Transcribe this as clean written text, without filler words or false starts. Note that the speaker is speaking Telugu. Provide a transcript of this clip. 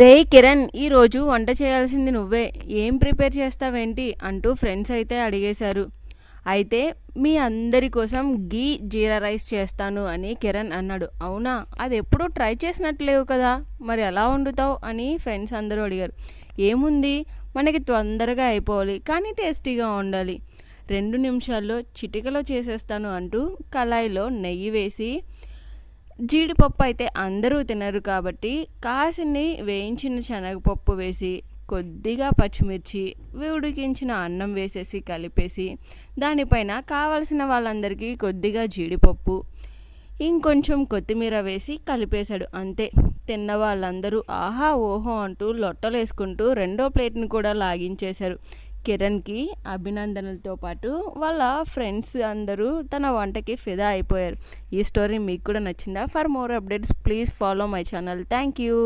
రే కిరణ్, ఈరోజు వంట చేయాల్సింది నువ్వే. ఏం ప్రిపేర్ చేస్తావేంటి అంటూ ఫ్రెండ్స్ అయితే అడిగేశారు. అయితే మీ అందరి కోసం గీ జీరా రైస్ చేస్తాను అని కిరణ్ అన్నాడు. అవునా, అది ఎప్పుడూ ట్రై చేసినట్లేవు కదా, మరి ఎలా వండుతావు అని ఫ్రెండ్స్ అందరూ అడిగారు. ఏముంది, మనకి తొందరగా అయిపోవాలి కానీ టేస్టీగా ఉండాలి. 2 నిమిషాల్లో చిటికలో చేసేస్తాను అంటూ కళాయిలో నెయ్యి వేసి, జీడిపప్పు అయితే అందరూ తినరు కాబట్టి కాసిని వేయించిన శనగపప్పు వేసి, కొద్దిగా పచ్చిమిర్చి, ఉడికించిన అన్నం వేసేసి కలిపేసి, దానిపైన కావలసిన వాళ్ళందరికీ కొద్దిగా జీడిపప్పు, ఇంకొంచెం కొత్తిమీర వేసి కలిపేశాడు. అంతే, తిన్న వాళ్ళందరూ ఆహా ఓహో అంటూ లొట్టలేసుకుంటూ రెండో ప్లేట్ని కూడా లాగించేశారు. కిరణ్కి అభినందనలతో పాటు వాళ్ళ ఫ్రెండ్స్ అందరూ తన వంటకి ఫిదా అయిపోయారు. ఈ స్టోరీ మీకు కూడా నచ్చిందా? For more updates please follow my channel. Thank you.